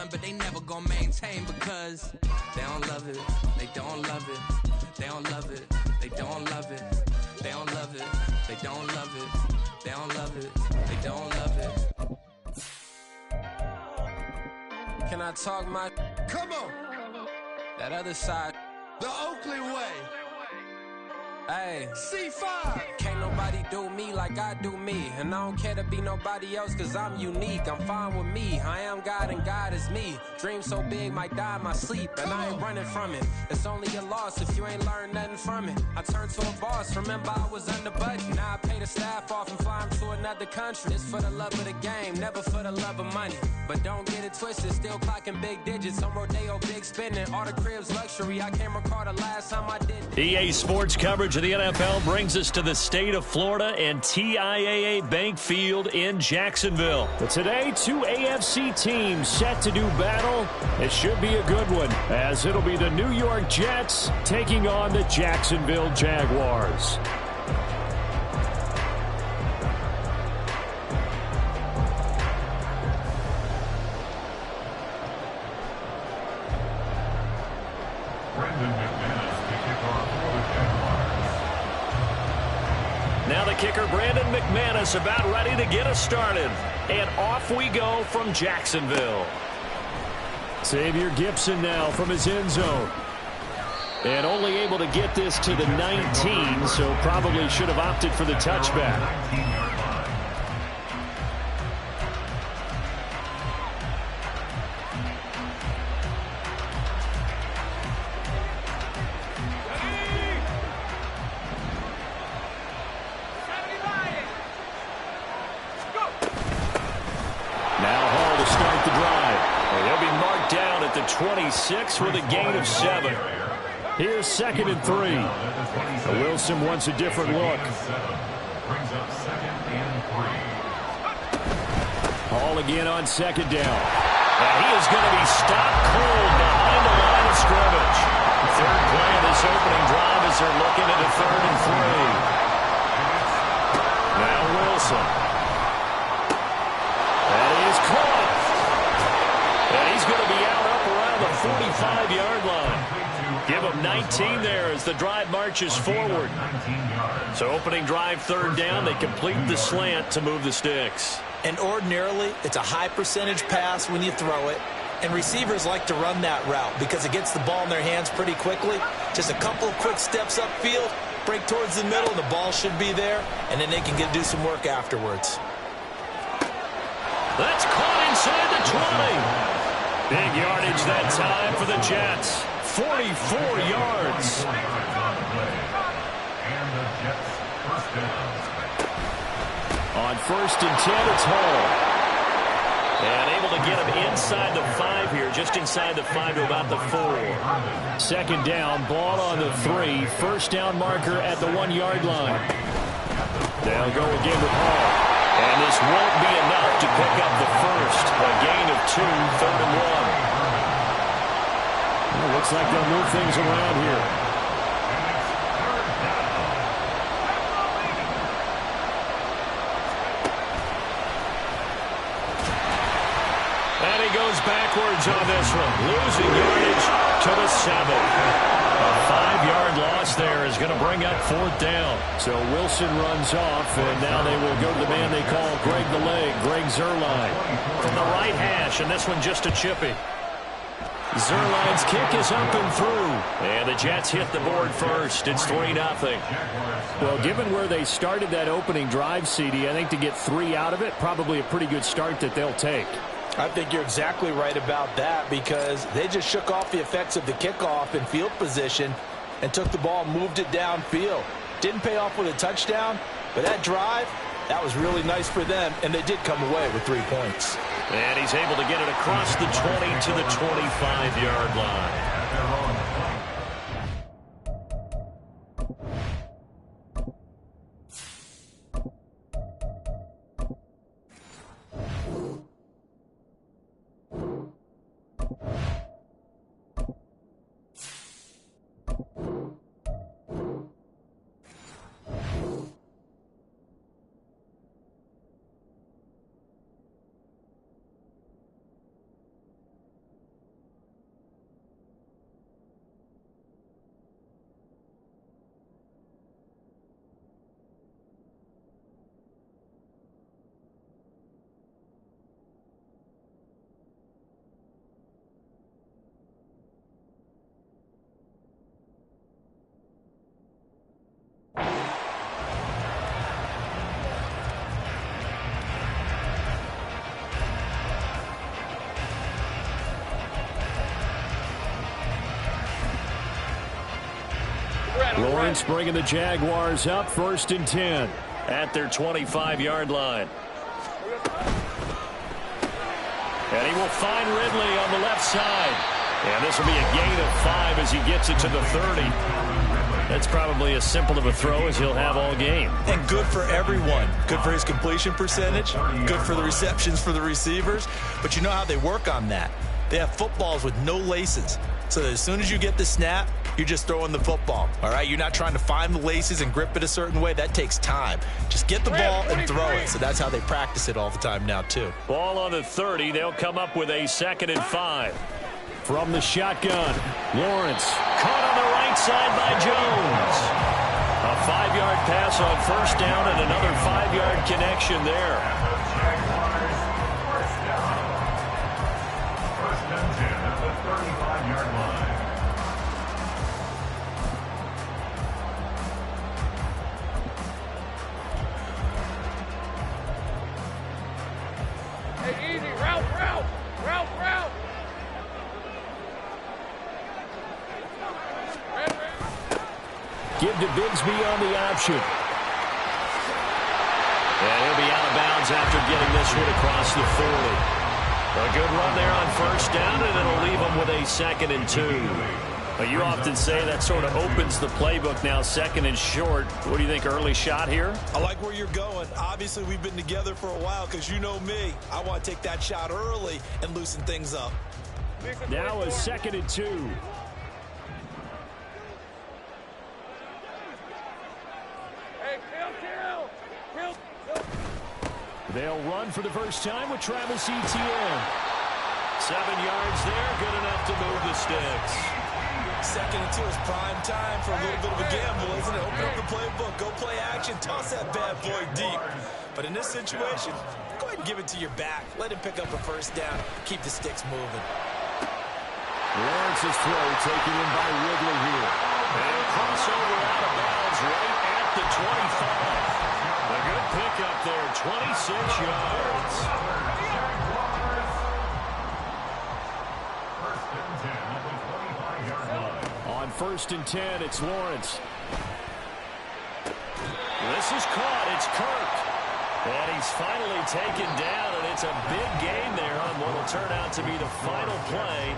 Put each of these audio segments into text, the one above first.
grind, but they never gonna maintain because they don't love it, they don't love it, they don't love it, they don't love it, they don't love it, they don't love it, they don't love it, they don't love it. Can I talk my? Come on! That other side. The Oakley way. Hey, C5. Can't nobody do me like I do me. And I don't care to be nobody else cause I'm unique. I'm fine with me. I am God and God is me. Dream so big might die in my sleep. And I ain't running from it. It's only a loss if you ain't learned nothing from it. I turned to a boss. Remember I was under budget. Now I pay the staff off and fly them to another country. It's for the love of the game, never for the love of money. But don't get it twisted, still clocking big digits. On Rodeo, big spending. All the cribs luxury. I can't recall the last time I did. EA Sports coverage of the NFL brings us to the state of Florida and TIAA Bank Field in Jacksonville. But today, two AFC teams set to do battle. It should be a good one, as it'll be the New York Jets taking on the Jacksonville Jaguars. Now the kicker, Brandon McManus, about ready to get us started. And off we go from Jacksonville. Xavier Gibson now from his end zone. And only able to get this to the 19, so probably should have opted for the touchback. Start the drive. And they'll be marked down at the 26 with a gain of 7. Here's 2nd and 3. Wilson wants a different look. Hall again on 2nd down. And he is going to be stopped cold behind the line of scrimmage. Third play of this opening drive as they're looking at a 3rd and 3. Now Wilson. And he is caught. And he's going to be out up around the 45-yard line. Give him 19 there as the drive marches forward. So opening drive 3rd down, they complete the slant to move the sticks. And ordinarily, it's a high percentage pass when you throw it. And receivers like to run that route because it gets the ball in their hands pretty quickly. Just a couple of quick steps upfield, break towards the middle, and the ball should be there. And then they can do some work afterwards. That's caught inside the 20. Big yardage that time for the Jets. 44 yards. On 1st and 10, it's Hall. And able to get him inside the 5 here, just inside the 5 to about the 4. 2nd down, ball on the 3. 1st down marker at the 1-yard line. They'll go again with Hall. And this won't be enough to pick up the 1st. A gain of 2, 3rd and 1. Well, looks like they'll move things around here. And he goes backwards on this one. Losing yardage to the 7. A 5-yard loss there is going to bring up 4th down. So Wilson runs off, and now they will go to the man they call Greg the Leg, Greg Zuerlein. From the right hash, and this one just a chippy. Zuerlein's kick is up and through. And the Jets hit the board first. It's 3-0. Well, given where they started that opening drive, CD, I think to get 3 out of it, probably a pretty good start that they'll take. I think you're exactly right about that because they just shook off the effects of the kickoff in field position and took the ball and moved it downfield. Didn't pay off with a touchdown, but that drive, that was really nice for them, and they did come away with 3 points. And he's able to get it across the 20 to the 25-yard line. Lawrence bringing the Jaguars up 1st and 10 at their 25-yard line. And he will find Ridley on the left side. And this will be a gain of 5 as he gets it to the 30. That's probably as simple of a throw as he'll have all game. And good for everyone. Good for his completion percentage. Good for the receptions for the receivers. But you know how they work on that. They have footballs with no laces. So that as soon as you get the snap, you're just throwing the football. All right? You're not trying to find the laces and grip it a certain way. That takes time. Just get the ball and throw it. So that's how they practice it all the time now, too. Ball on the 30. They'll come up with a 2nd and 5. From the shotgun, Lawrence caught on the right side by Jones. A 5-yard pass on 1st down and another 5-yard connection there. 1st and 10 at the 35-yard line. Hey, easy, route. Give to Bigsby on the option. And he'll be out of bounds after getting this one across the 40. A good run there on 1st down, and it'll leave him with a 2nd and 2. But you often say that sort of opens the playbook now, 2nd and short. What do you think, early shot here? I like where you're going. Obviously, we've been together for a while because you know me. I want to take that shot early and loosen things up. Now a 2nd and 2. They'll run for the first time with Travis Etienne. 7 yards there, good enough to move the sticks. 2nd and 2 is prime time for a little bit of a gamble, isn't it? Open up the playbook, go play action, toss that bad boy deep. But in this situation, go ahead and give it to your back. Let him pick up a 1st down, keep the sticks moving. Lawrence's throw taken in by Ridley here. And crossover out of bounds right at the 25. A good pickup there, 26 yards. On 1st and 10, it's Lawrence. This is caught. It's Kirk. And he's finally taken down, and it's a big gain there on what will turn out to be the final play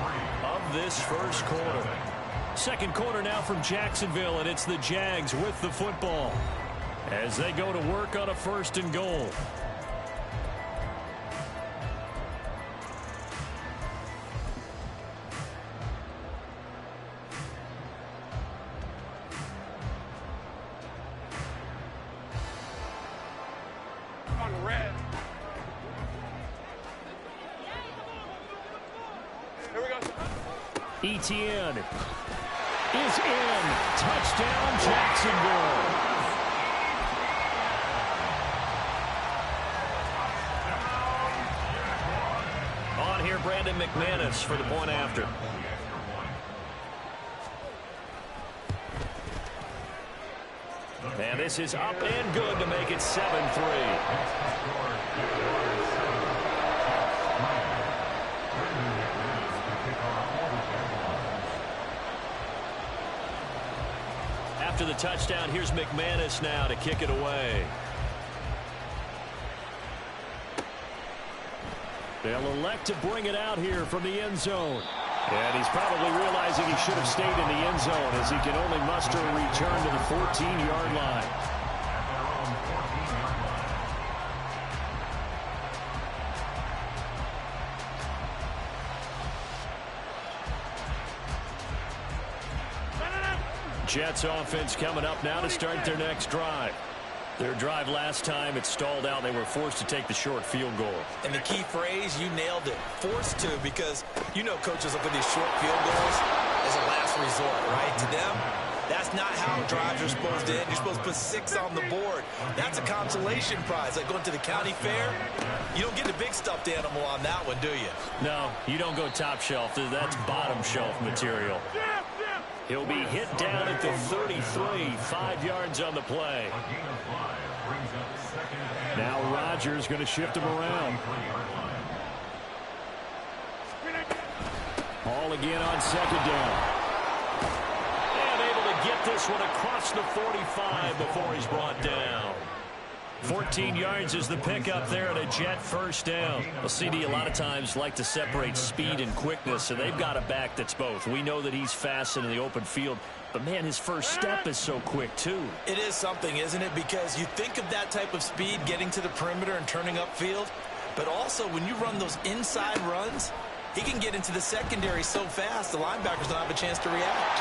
of this 1st quarter. 2nd quarter now from Jacksonville, and it's the Jags with the football as they go to work on a 1st and goal. On red. Here we go. Etienne is in. Touchdown, Jacksonville. On here, Brandon McManus for the point after. And this is up and good to make it 7-3. After the touchdown, here's McManus now to kick it away. They'll elect to bring it out here from the end zone. And he's probably realizing he should have stayed in the end zone as he can only muster a return to the 14-yard line. Jets offense coming up now to start their next drive. Their drive last time, it stalled out. They were forced to take the short field goal. And the key phrase, you nailed it. Forced to, because you know coaches look at these short field goals as a last resort, right? To them, that's not how drives are supposed to end. You're supposed to put 6 on the board. That's a consolation prize. Like going to the county fair, you don't get the big stuffed animal on that one, do you? No, you don't go top shelf. That's bottom shelf material. He'll be hit down at the 33, 5 yards on the play. Now Rodgers going to shift him around. Hall again on 2nd down. And able to get this one across the 45 before he's brought down. 14 yards is the pickup there, and a Jet first down. Well, CD a lot of times like to separate speed and quickness, and they've got a back that's both. We know that he's fast in the open field, but, man, his first step is so quick, too. It is something, isn't it? Because you think of that type of speed getting to the perimeter and turning upfield, but also when you run those inside runs, he can get into the secondary so fast the linebackers don't have a chance to react.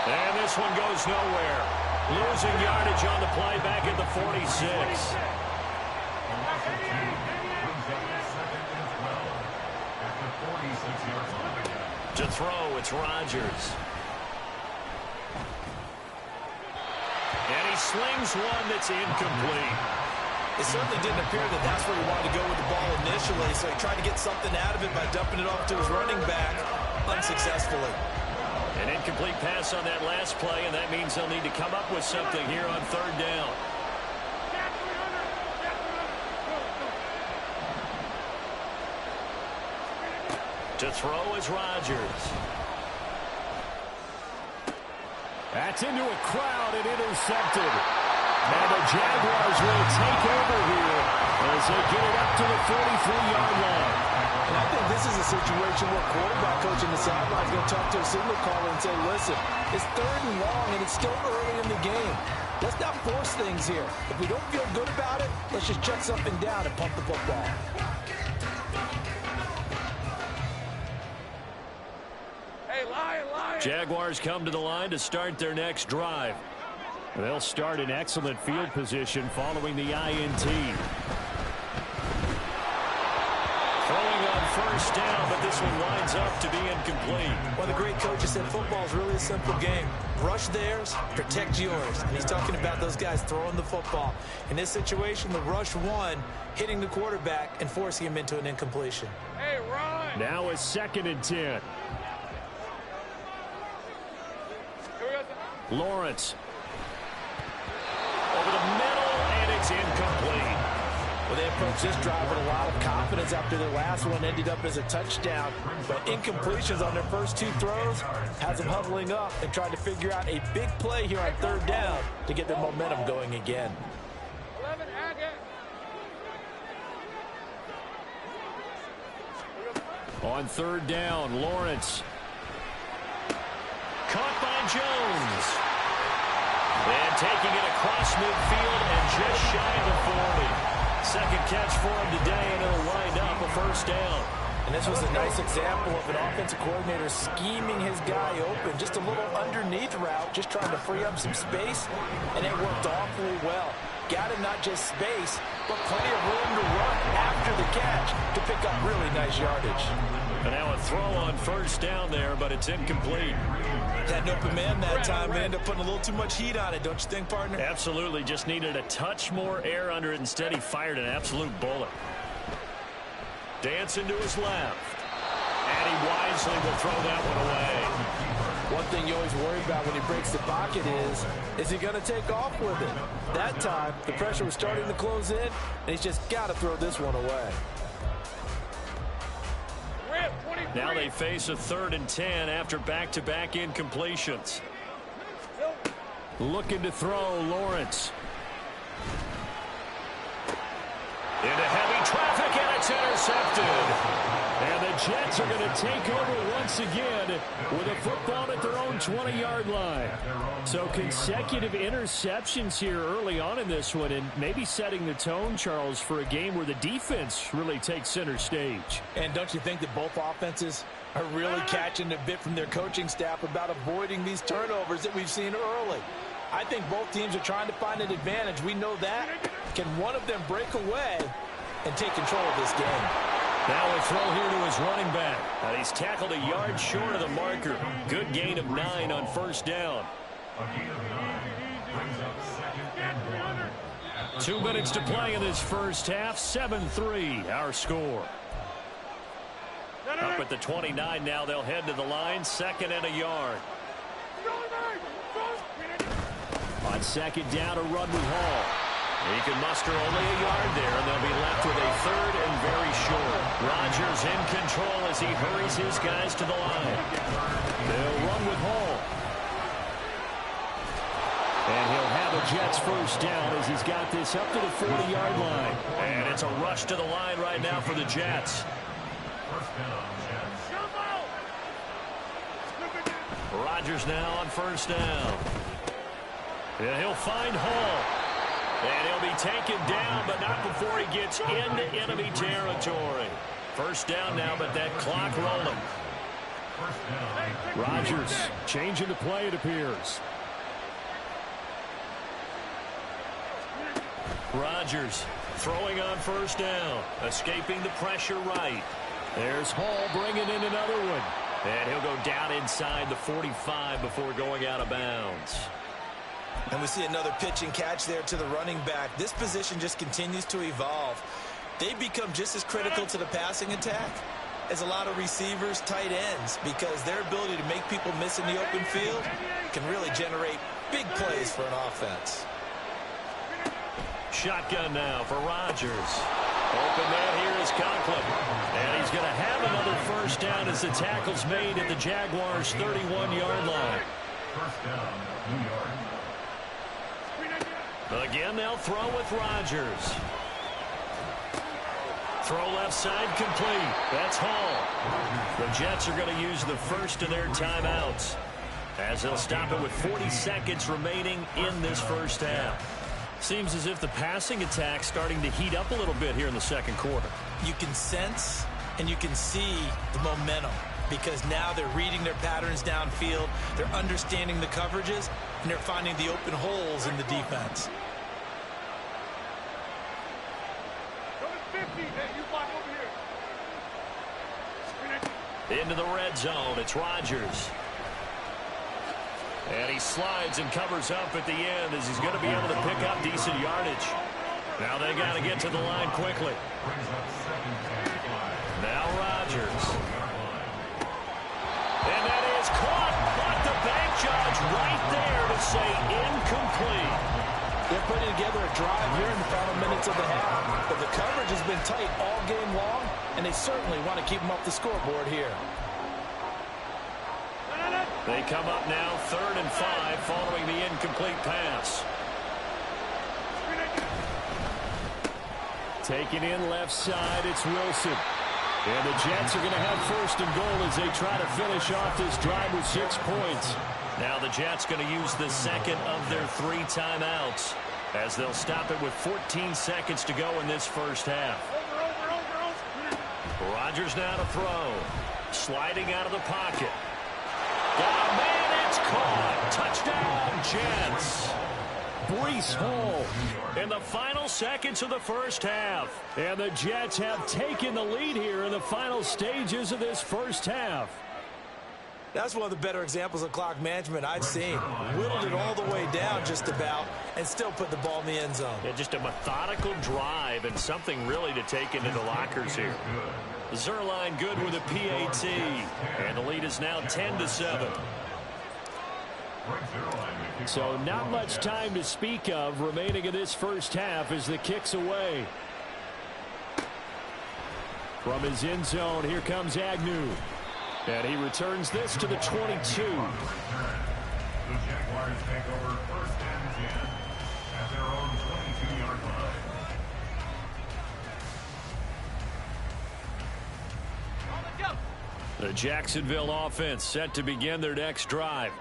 And this one goes nowhere. Losing yardage on the play back at the 46. To throw, it's Rodgers. And he slings one that's incomplete. It certainly didn't appear that that's where he wanted to go with the ball initially, so he tried to get something out of it by dumping it off to his running back unsuccessfully. An incomplete pass on that last play, and that means they'll need to come up with something here on third down. To throw is Rodgers. That's into a crowd and intercepted. And the Jaguars will take over here as they get it up to the 43-yard line. And I think this is a situation where quarterback coach in the sideline is going to talk to a signal caller and say, listen, it's third and long and it's still early in the game. Let's not force things here. If we don't feel good about it, let's just check something down and pump the football. Hey, lion. Jaguars come to the line to start their next drive. They'll start in excellent field position following the INT. Throwing on first down, but this one winds up to be incomplete. One of the great coaches said football is really a simple game. Rush theirs, protect yours. And he's talking about those guys throwing the football. In this situation, the rush won, hitting the quarterback and forcing him into an incompletion. Hey, run. Now it's 2nd and 10. Here we go. Lawrence. Over the middle, and it's incomplete. Well, they approached this drive with a lot of confidence after their last one ended up as a touchdown. But incompletions on their first two throws has them huddling up and trying to figure out a big play here on third down to get their momentum going again. 11, On third down, Lawrence. Caught by Jones. And taking it across midfield and just shy of the 40. Second catch for him today, and it'll wind up a first down. And this was a nice example of an offensive coordinator scheming his guy open. Just a little underneath route, just trying to free up some space, and it worked awfully well. Got him not just space, but plenty of room to run after the catch to pick up really nice yardage. And now a throw on first down there, but it's incomplete. Had an open man that time and ended up putting a little too much heat on it, don't you think, partner? Absolutely, just needed a touch more air under it. Instead, he fired an absolute bullet. Dancing to his left. And he wisely will throw that one away. One thing you always worry about when he breaks the pocket is he going to take off with it? That time, the pressure was starting to close in, and he's just got to throw this one away. Now they face a 3rd and 10 after back-to-back incompletions. Looking to throw, Lawrence. Into heavy traffic, and it's intercepted. And the Jets are going to take over once again with a football at their own 20-yard line. So consecutive interceptions here early on in this one, and maybe setting the tone, Charles, for a game where the defense really takes center stage. And don't you think that both offenses are really catching a bit from their coaching staff about avoiding these turnovers that we've seen early? I think both teams are trying to find an advantage. We know that. Can one of them break away and take control of this game? Now a throw here to his running back. And he's tackled a yard short of the marker. Good gain of 9 on first down. 2 minutes to play in this first half. 7-3, our score. Up at the 29 now. They'll head to the line. 2nd and a yard. On 2nd down, a run with Hall. He can muster only a yard there, and they'll be left with a 3rd and very short. Rodgers in control as he hurries his guys to the line. They'll run with Hall. And he'll have a Jets first down as he's got this up to the 40-yard line. And it's a rush to the line right now for the Jets. Rodgers now on first down. And he'll find Hall. And he'll be taken down, but not before he gets into enemy territory. First down now, but that clock rolling. Rodgers changing the play, it appears. Rodgers throwing on first down, escaping the pressure right. There's Hall bringing in another one. And he'll go down inside the 45 before going out of bounds. And we see another pitch and catch there to the running back. This position just continues to evolve. They become just as critical to the passing attack as a lot of receivers, tight ends, because their ability to make people miss in the open field can really generate big plays for an offense. Shotgun now for Rodgers. Open man here is Conklin. And he's going to have another first down as the tackle's made at the Jaguars' 31-yard line. First down, New York. Again, they'll throw with Rodgers. Throw left side complete. That's Hall. The Jets are going to use the first of their timeouts as they'll stop it with 40 seconds remaining in this first half. Seems as if the passing attack's starting to heat up a little bit here in the second quarter. You can sense and you can see the momentum because now they're reading their patterns downfield, they're understanding the coverages, and they're finding the open holes in the defense. Into the red zone, it's Rodgers. And he slides and covers up at the end as he's going to be able to pick up decent yardage. Now they got to get to the line quickly. Now Rodgers. And that is caught. But the bank judge right there to say incomplete. They're putting together a drive here in the final minutes of the half. But the coverage has been tight all game long, and they certainly want to keep them off the scoreboard here. They come up now 3rd and 5 following the incomplete pass. Taking in left side, it's Wilson. And the Jets are going to have first and goal as they try to finish off this drive with 6 points. Now the Jets going to use the second of their 3 timeouts as they'll stop it with 14 seconds to go in this first half. Rodgers now to throw. Sliding out of the pocket. Got a man, it's caught. Touchdown, Jets. Breece Hall In the final seconds of the first half. And the Jets have taken the lead here in the final stages of this first half. That's one of the better examples of clock management I've seen. Whittled it all the way down just about and still put the ball in the end zone. Yeah, just a methodical drive and something really to take into the lockers here. Zerline good with a PAT. And the lead is now 10-7. So not much time to speak of remaining in this first half as the kick's away. From his end zone, here comes Agnew. And he returns this to the 22. The Jaguars take over 1st and 10 at their own 22-yard line. The Jacksonville offense set to begin their next drive.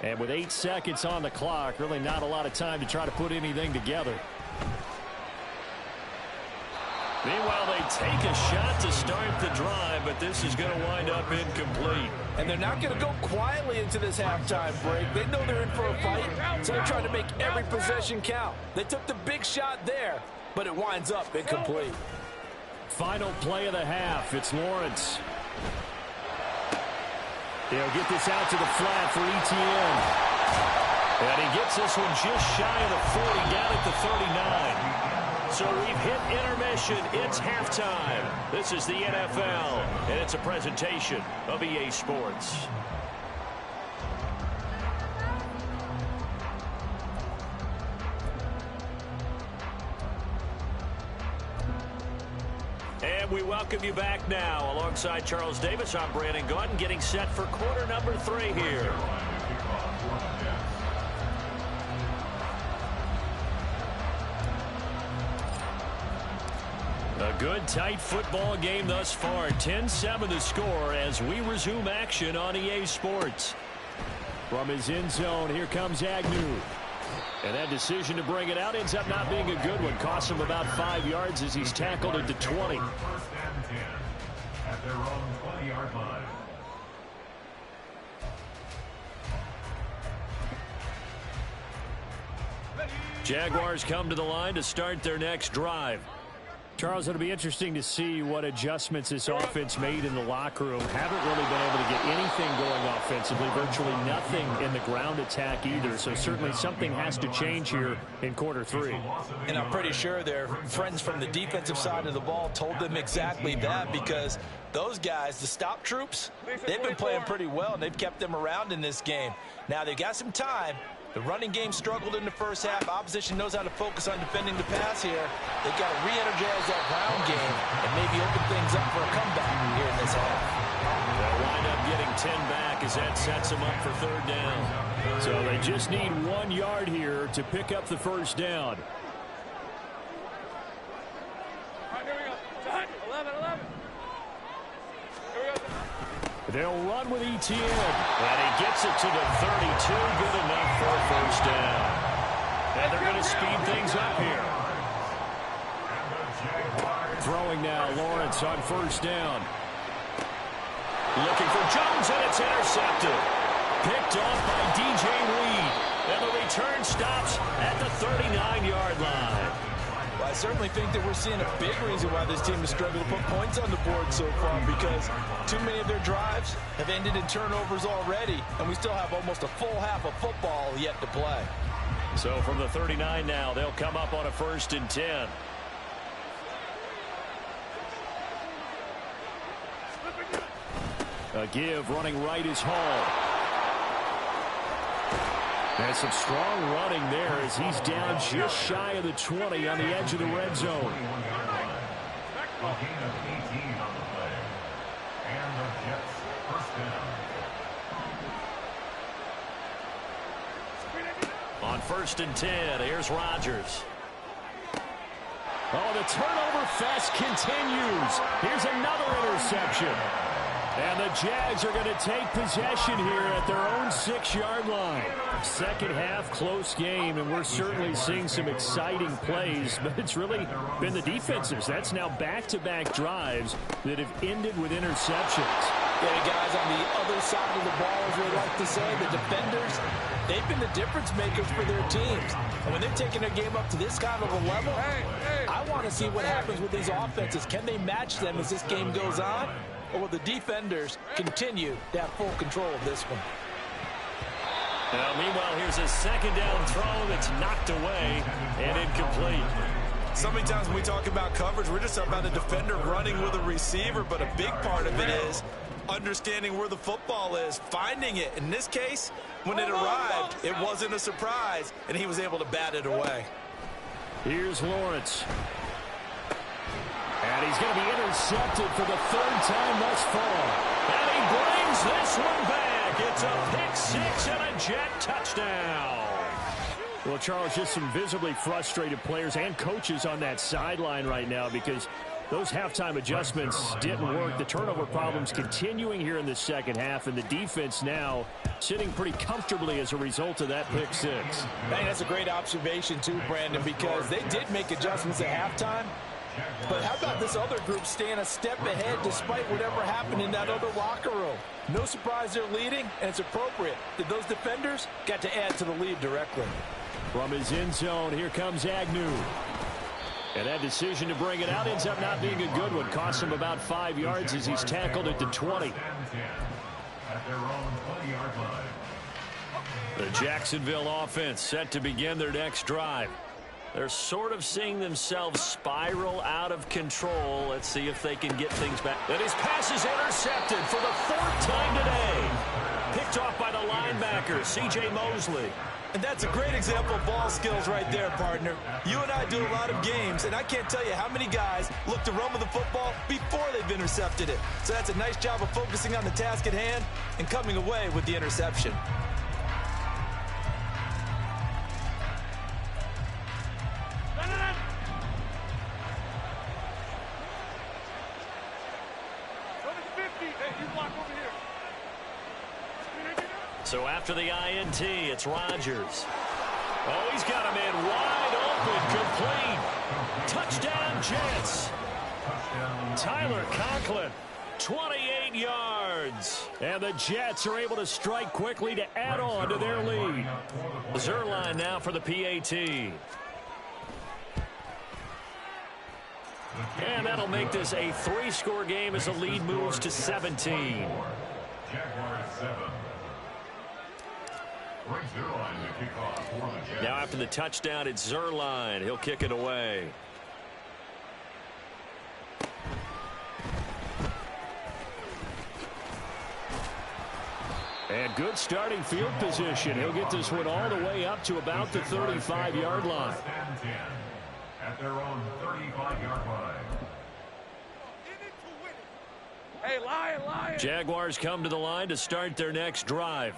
And with 8 seconds on the clock, really not a lot of time to try to put anything together. Meanwhile, they take a shot to start the drive, but this is going to wind up incomplete. And they're not going to go quietly into this halftime break. They know they're in for a fight, so they're trying to make every possession count. They took the big shot there, but it winds up incomplete. Final play of the half. It's Lawrence. He'll get this out to the flat for Etienne. And he gets this one just shy of the 40, down at the 39. So we've hit intermission. It's halftime. This is the NFL, and it's a presentation of EA Sports. And we welcome you back now. Alongside Charles Davis, I'm Brandon Gaudin, getting set for quarter number 3 here. Good, tight football game thus far. 10-7 the score as we resume action on EA Sports. From his end zone, here comes Agnew. And that decision to bring it out ends up not being a good one. Costs him about 5 yards as he's tackled at the 20. First and 10 at their own 20-yard line. Jaguars come to the line to start their next drive. Charles, it'll be interesting to see what adjustments this offense made in the locker room. Haven't really been able to get anything going offensively, virtually nothing in the ground attack either. So certainly something has to change here in quarter 3. And I'm pretty sure their friends from the defensive side of the ball told them exactly that, because those guys, the stop troops, they've been playing pretty well, and they've kept them around in this game. Now they've got some time. The running game struggled in the first half. Opposition knows how to focus on defending the pass here. They've got to re-energize that ground game and maybe open things up for a comeback here in this half. They'll wind up getting 10 back as that sets them up for third down. So they just need 1 yard here to pick up the first down. All right, here we go. 11. Here we go. They'll run with ETN. And he gets it to the 32. Good enough for a first down. And they're going to speed things up here. Throwing now, Lawrence on first down. Looking for Jones, and it's intercepted. Picked off by DJ Reed. And the return stops at the 39-yard line. Well, I certainly think that we're seeing a big reason why this team has struggled to put points on the board so far, because too many of their drives have ended in turnovers already, and we still have almost a full half of football yet to play. So from the 39 now, they'll come up on a 1st and 10. A give running right is Hall. And some strong running there as he's down just shy of the 20 on the edge of the red zone. A gain of 18 on the play. And the Jets first down. On 1st and 10, here's Rodgers. Oh, the turnover fest continues. Here's another interception. And the Jags are going to take possession here at their own 6-yard line. Second half, close game, and we're certainly seeing some exciting plays, but it's really been the defensives. That's now back-to-back drives that have ended with interceptions. Yeah, guys on the other side of the ball, as we like to say, the defenders, they've been the difference makers for their teams. And when they're taking their game up to this kind of a level, I want to see what happens with these offenses. Can they match them as this game goes on? Or will the defenders continue to have full control of this one? Now, meanwhile, here's a second down throw that's knocked away and incomplete. So many times when we talk about coverage, we're just talking about a defender running with a receiver, but a big part of it is understanding where the football is, finding it. In this case, when it arrived, it wasn't a surprise, and he was able to bat it away. Here's Lawrence. And he's going to be intercepted for the 3rd time thus far. And he brings this one back. It's a pick 6 and a Jet touchdown. Well, Charles, just some visibly frustrated players and coaches on that sideline right now because those halftime adjustments didn't work. The turnover problems continuing here in the second half, and the defense now sitting pretty comfortably as a result of that pick 6. Man, that's a great observation too, Brandon, because they did make adjustments at halftime. But how about this other group staying a step ahead despite whatever happened in that other locker room? No surprise they're leading, and it's appropriate that those defenders got to add to the lead directly. From his end zone, here comes Agnew. And that decision to bring it out ends up not being a good one. Costs him about 5 yards as he's tackled at the 20. At their own 20-yard line. The Jacksonville offense set to begin their next drive. They're sort of seeing themselves spiral out of control. Let's see if they can get things back. And his pass is intercepted for the 4th time today. Picked off by the linebacker, C.J. Mosley. And that's a great example of ball skills right there, partner. You and I do a lot of games, and I can't tell you how many guys look to run with the football before they've intercepted it. So that's a nice job of focusing on the task at hand and coming away with the interception. So after the INT, it's Rodgers. Oh, he's got him in wide open, complete. Touchdown, Jets. Tyler Conklin, 28 yards. And the Jets are able to strike quickly to add on to their lead. Zerline now for the PAT. And that'll make this a 3-score game as the lead moves to 17. Now after the touchdown, it's Zerline. He'll kick it away. And good starting field position. He'll get this one all the way up to about the 35-yard line. At their own 35-yard line. Hey, Lion. Jaguars come to the line to start their next drive.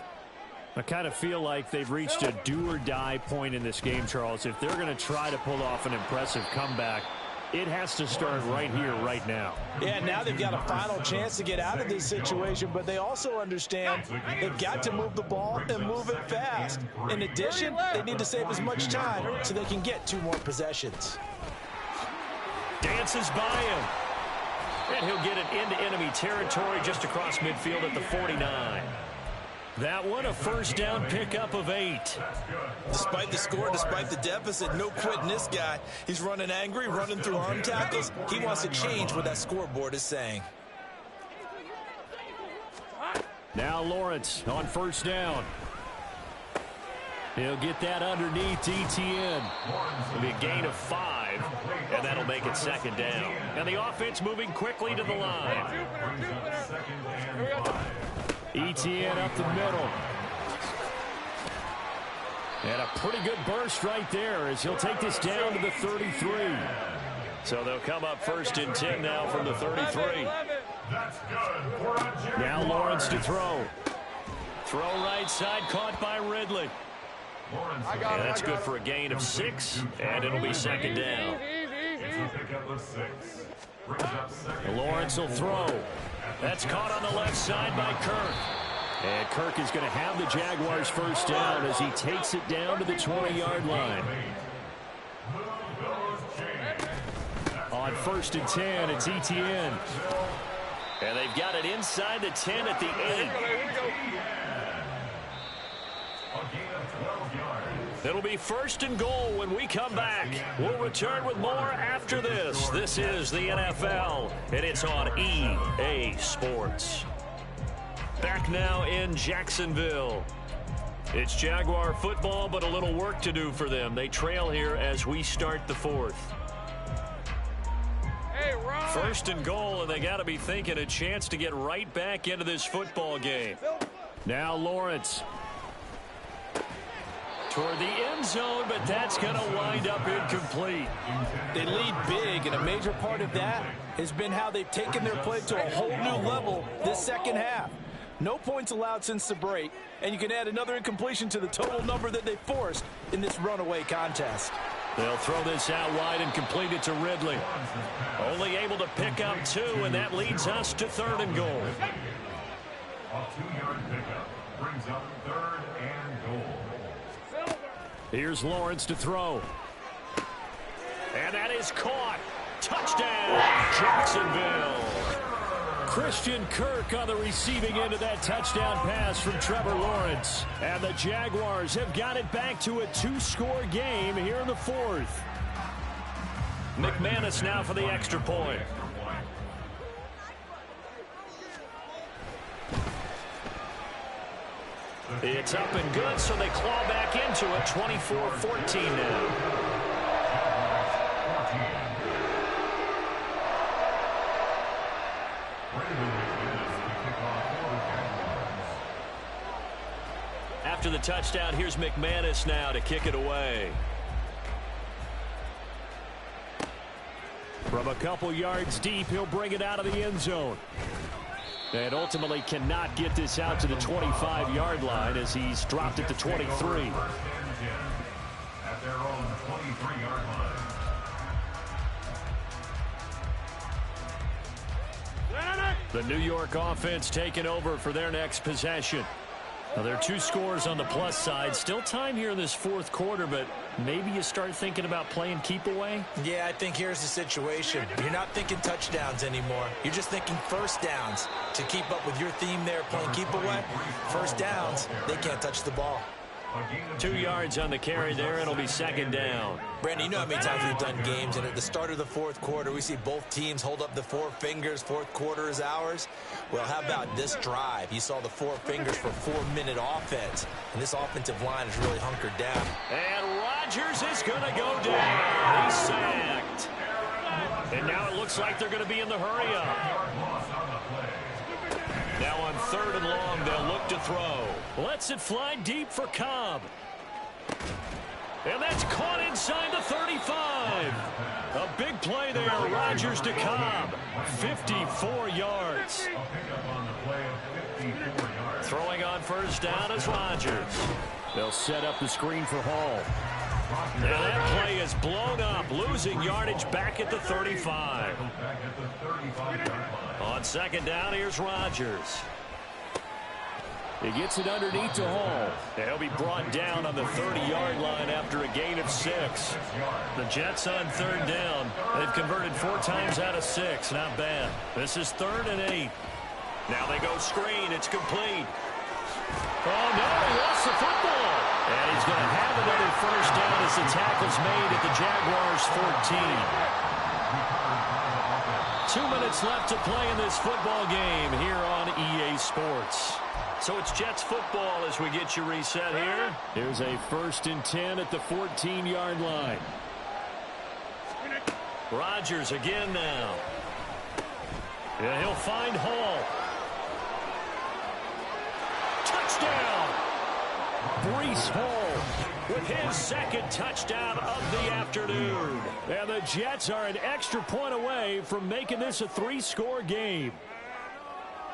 I kind of feel like they've reached a do-or-die point in this game, Charles. If they're going to try to pull off an impressive comeback, it has to start right here, right now. Yeah, now they've got a final chance to get out of this situation, but they also understand they've got to move the ball and move it fast. In addition, they need to save as much time so they can get 2 more possessions. Dances by him. And he'll get it into enemy territory just across midfield at the 49. That one, a first down pickup of 8. Despite the score, despite the deficit, no quitting this guy. He's running angry, running through arm tackles. He wants to change what that scoreboard is saying. Now Lawrence on first down. He'll get that underneath ETN. It'll be a gain of 5, and that'll make it second down. And the offense moving quickly to the line. ETN up the middle. And a pretty good burst right there as he'll take this down to the 33. So they'll come up first and 10 now from the 33. Now Lawrence to throw. Throw right side, caught by Ridley. And that's good for a gain of 6, and it'll be second down. Lawrence will throw. That's caught on the left side by Kirk. And Kirk is going to have the Jaguars first down as he takes it down to the 20-yard line. On first and 10, it's ETN. And they've got it inside the 10 at the 8. It'll be first and goal when we come back. We'll return with more after this. This is the NFL, and it's on EA Sports. Back now in Jacksonville. It's Jaguar football, but a little work to do for them. They trail here as we start the 4th. Hey, Ron. First and goal, and they got to be thinking a chance to get right back into this football game. Now Lawrence. Toward the end zone, but that's going to wind up incomplete. They lead big, and a major part of that has been how they've taken their play to a whole new level this second half. No points allowed since the break, and you can add another incompletion to the total number that they forced in this runaway contest. They'll throw this out wide and complete it to Ridley. Only able to pick up 2, and that leads us to 3rd and goal. A 2-yard pickup brings up 3rd and goal. Here's Lawrence to throw. And that is caught. Touchdown, Jacksonville. Christian Kirk on the receiving end of that touchdown pass from Trevor Lawrence. And the Jaguars have got it back to a 2-score game here in the 4th. McManus now for the extra point. It's up and good, so they claw back into it, 24-14 now. After the touchdown, here's McManus now to kick it away. From a couple yards deep, he'll bring it out of the end zone. And ultimately cannot get this out to the 25-yard line as he's dropped it to 23. At their own 23-yard line. The New York offense taking over for their next possession. Well, there are 2 scores on the plus side. Still time here in this fourth quarter, but maybe you start thinking about playing keep away? Yeah, I think here's the situation. You're not thinking touchdowns anymore. You're just thinking first downs. To keep up with your theme there, playing keep away, first downs, they can't touch the ball. 2 yards on the carry there. It'll be second down. Brandon, you know how many times we've done games, and at the start of the fourth quarter, we see both teams hold up the 4 fingers. Fourth quarter is ours. Well, how about this drive? You saw the 4 fingers for 4-minute offense, and this offensive line is really hunkered down. And Rodgers is going to go down. He's sacked. And now it looks like they're going to be in the hurry-up. Now on 3rd and long, they'll look to throw. Lets it fly deep for Cobb. And that's caught inside the 35. A big play there, Rodgers to Cobb. 54 yards. Throwing on first down is Rodgers. They'll set up the screen for Hall. And that play is blown up, losing yardage back at the 35. On second down, here's Rodgers. He gets it underneath to Hall. And he'll be brought down on the 30-yard line after a gain of 6. The Jets on 3rd down. They've converted 4 times out of 6. Not bad. This is 3rd and 8. Now they go screen. It's complete. Oh, no, he lost the football. And he's going to have another first down as the tackle's made at the Jaguars' 14. 2 minutes left to play in this football game here on EA Sports. So it's Jets football as we get you reset here. Here's a 1st and 10 at the 14-yard line. Rodgers again now. Yeah, he'll find Hall. Touchdown! Breece Hall with his 2nd touchdown of the afternoon. And the Jets are an extra point away from making this a 3-score game.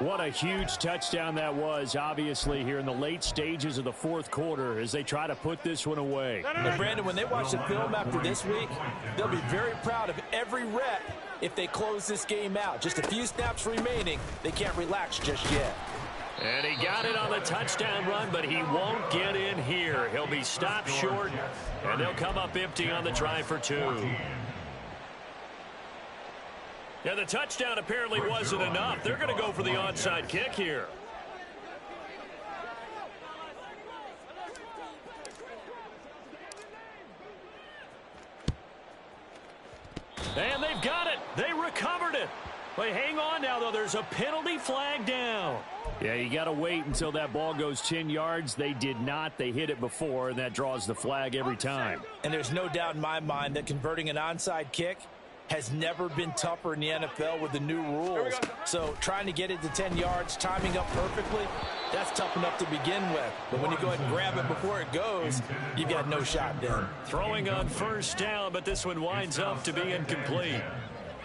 What a huge touchdown that was, obviously, here in the late stages of the fourth quarter as they try to put this one away. And Brandon, when they watch the film after this week, they'll be very proud of every rep if they close this game out. Just a few snaps remaining. They can't relax just yet. And he got it on the touchdown run, but he won't get in here. He'll be stopped short, and they'll come up empty on the try for 2. Yeah, the touchdown apparently wasn't enough. They're going to go for the onside kick here. And they've got it. They recovered it. But hang on now, though. There's a penalty flag down. Yeah, you got to wait until that ball goes 10 yards. They did not. They hit it before, and that draws the flag every time. And there's no doubt in my mind that converting an onside kick has never been tougher in the NFL with the new rules. So trying to get it to 10 yards, timing up perfectly, that's tough enough to begin with. But when you go ahead and grab it before it goes, you've got no shot then. Throwing on first down, but this one winds up to be incomplete.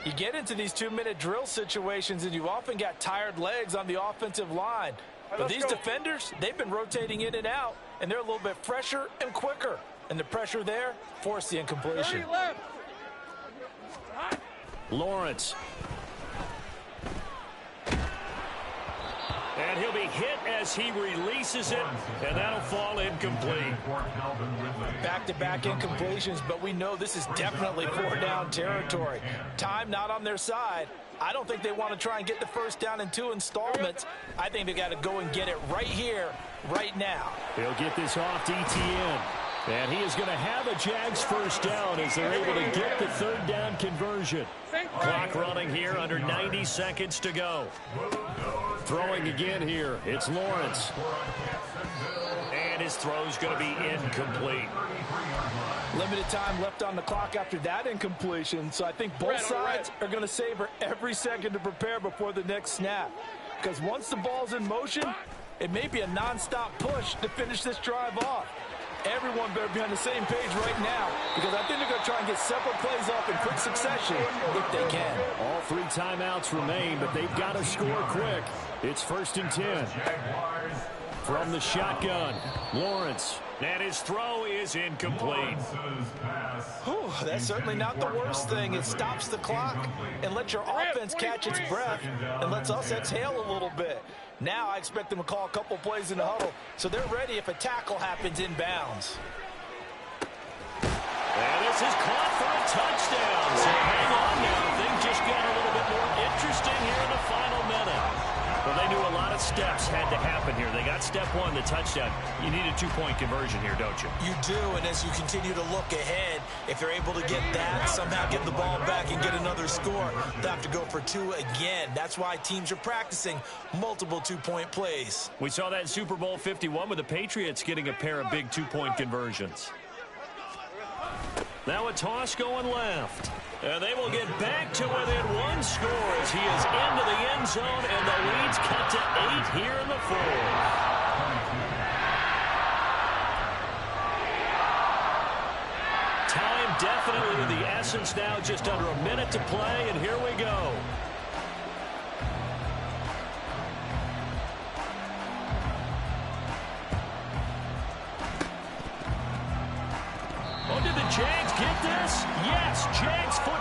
You get into these 2-minute drill situations, and you've often got tired legs on the offensive line. But these defenders, they've been rotating in and out, and they're a little bit fresher and quicker. And the pressure there forced the incompletion. Lawrence. And he'll be hit as he releases it, and that'll fall incomplete. Back-to-back incompletions, but we know this is definitely 4-down territory. Time not on their side. I don't think they want to try and get the first down in 2 installments. I think they got to go and get it right here, right now. He'll get this off to ETN. And he is going to have a Jags first down as they're able to get the 3rd down conversion. Clock running here, under 90 seconds to go. Throwing again here, it's Lawrence. And his throw's going to be incomplete. Limited time left on the clock after that incompletion, so I think both sides are going to savor every second to prepare before the next snap. Because once the ball's in motion, it may be a nonstop push to finish this drive off. Everyone better be on the same page right now, because I think they're going to try and get several plays off in quick succession if they can. All 3 timeouts remain, but they've got to score quick. It's 1st and 10. From the shotgun, Lawrence. And his throw is incomplete. Whew, that's certainly not the worst thing. It stops the clock and lets your offense catch its breath and lets us exhale a little bit. Now I expect them to call a couple plays in the huddle, so they're ready if a tackle happens inbounds. And this is caught for a touchdown. So hang on now. Things just got a little bit more interesting here in the final minute. Well, they knew a lot of steps had to happen here. They got step one, the touchdown. You need a two-point conversion here, don't you? You do, and as you continue to look ahead, if they're able to get that, somehow get the ball back and get another score, they'll have to go for two again. That's why teams are practicing multiple two-point plays. We saw that in Super Bowl 51 with the Patriots getting a pair of big two-point conversions. Now a toss going left. And they will get back to within one score as he is into the end zone, and the lead's cut to 8 here in the fourth. Time definitely of the essence now, just under a minute to play, and here we go. Oh, did the Jags get this? Yes, Jags football.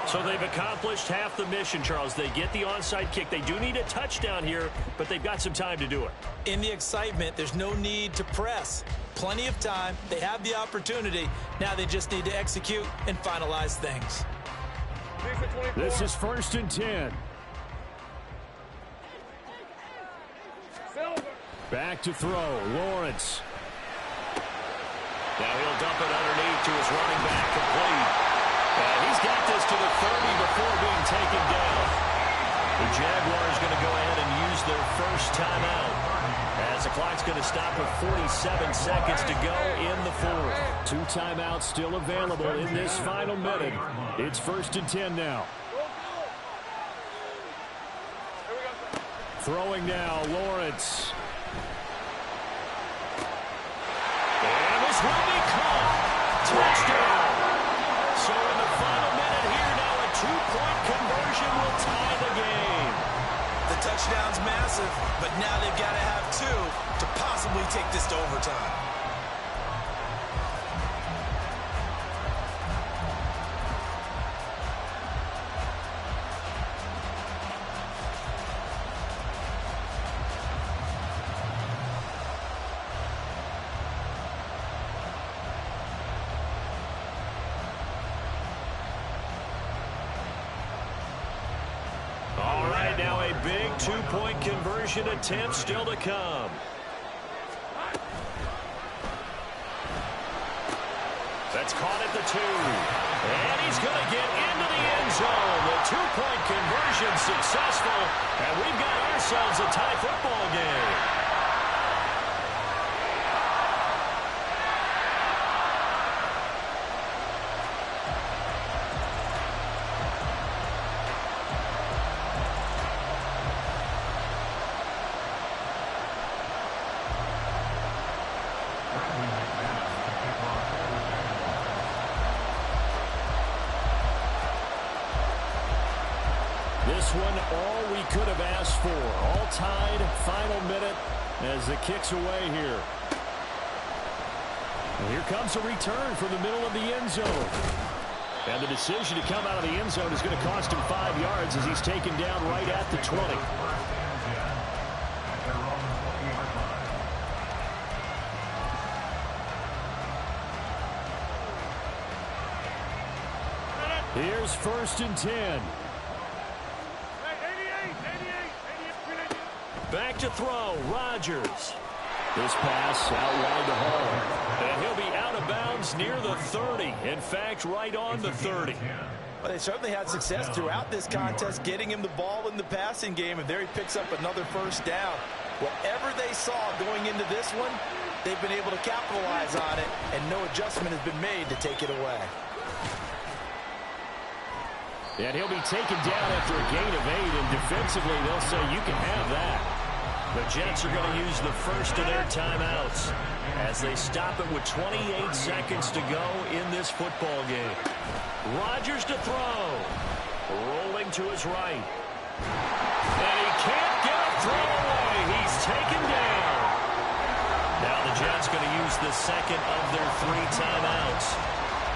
So they've accomplished half the mission, Charles. They get the onside kick. They do need a touchdown here, but they've got some time to do it. In the excitement, there's no need to press. Plenty of time. They have the opportunity. Now they just need to execute and finalize things. This is 1st and 10. Back to throw. Lawrence. Now he'll dump it underneath to his running back, complete. And he's got this to the 30 before being taken down. The Jaguars going to go ahead and use their first timeout, as the clock's going to stop with 47 seconds to go in the fourth. 2 timeouts still available in this final minute. It's 1st and 10 now. Throwing now, Lawrence. And this will be caught. Touchdown. So in the final minute here now, a 2-point conversion will tie the game. The touchdown's massive, but now they've got to have 2 to possibly take this to overtime. All right, now a big 2-point conversion attempt still to come. That's caught at the 2. And he's going to get into the end zone. The 2-point conversion successful. And we've got ourselves a tie football game. This one, all we could have asked for. All tied, final minute as the kick's away here. And here comes a return from the middle of the end zone. And the decision to come out of the end zone is going to cost him 5 yards as he's taken down right at the 20. Here's 1st and 10. Back to throw, Rodgers. This pass out wide to Hall. And he'll be out of bounds near the 30. In fact, right on the 30. Well, they certainly had success throughout this contest, getting him the ball in the passing game, and there he picks up another first down. Whatever they saw going into this one, they've been able to capitalize on it, and no adjustment has been made to take it away. And he'll be taken down after a gain of 8, and defensively they'll say you can have that. The Jets are going to use the first of their timeouts as they stop it with 28 seconds to go in this football game. Rodgers to throw. Rolling to his right. And he can't get a throw away. He's taken down. Now the Jets going to use the second of their 3 timeouts.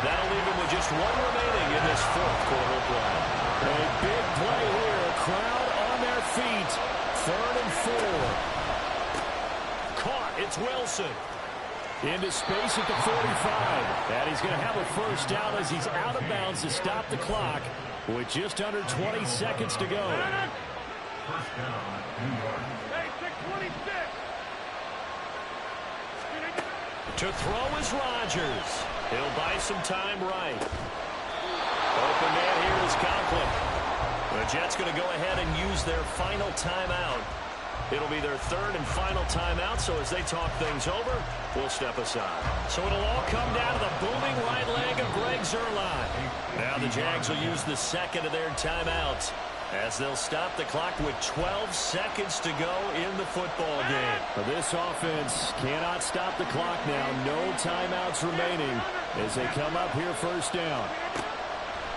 That'll leave him with just 1 remaining in this fourth quarter play. A big play here. A crowd on their feet. 3rd and 4. Caught. It's Wilson. Into space at the 45. And he's going to have a first down as he's out of bounds to stop the clock with just under 20 seconds to go. First down, New York. Hey, 626. To throw is Rodgers. He'll buy some time right. Open man here is Conklin. The Jets going to go ahead and use their final timeout. It'll be their 3rd and final timeout, so as they talk things over, we'll step aside. So it'll all come down to the booming right leg of Greg Zuerlein. Now the Jags will use the 2nd of their timeouts as they'll stop the clock with 12 seconds to go in the football game. This offense cannot stop the clock now. No timeouts remaining as they come up here first down.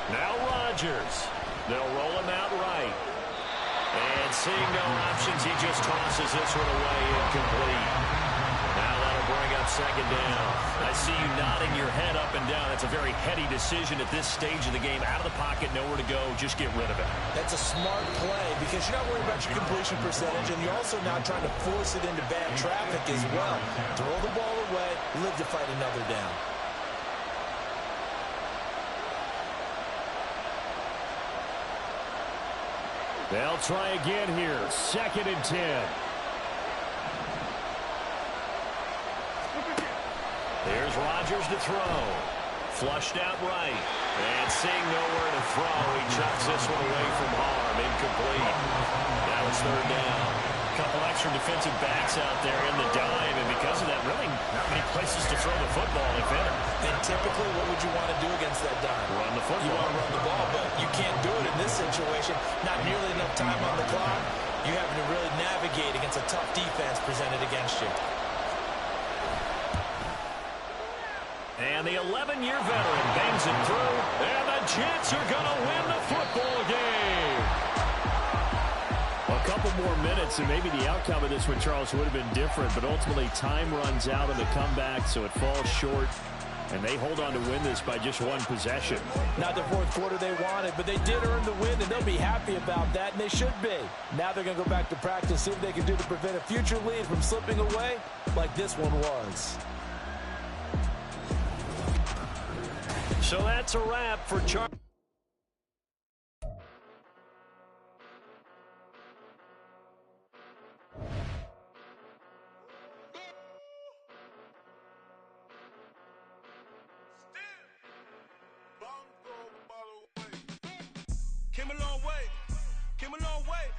Now Rodgers. They'll roll him out right. And seeing no options, he just tosses this one away incomplete. Now that'll bring up 2nd down. I see you nodding your head up and down. That's a very heady decision at this stage of the game. Out of the pocket, nowhere to go. Just get rid of it. That's a smart play because you're not worried about your completion percentage, and you're also not trying to force it into bad traffic as well. Throw the ball away, live to fight another down. They'll try again here. 2nd and 10. Here's Rodgers to throw. Flushed out right. And seeing nowhere to throw, he chucks this one away from harm. Incomplete. Now it's 3rd down. A couple extra defensive backs out there in the dime, and because of that, really not many places to throw the football, if any. And typically, what would you want to do against that dime? Run the football. You want to run the ball, but you can't do it in this situation. Not nearly enough time on the clock. You having to really navigate against a tough defense presented against you. And the 11-year veteran bangs it through, and the Jets are going to win the football game. A couple more minutes, and maybe the outcome of this one, Charles, would have been different, but ultimately time runs out on the comeback, so it falls short, and they hold on to win this by just 1 possession. Not the 4th quarter they wanted, but they did earn the win, and they'll be happy about that, and they should be. Now they're going to go back to practice, see what they can do to prevent a future lead from slipping away like this one was. So that's a wrap for Charles. Came a long way.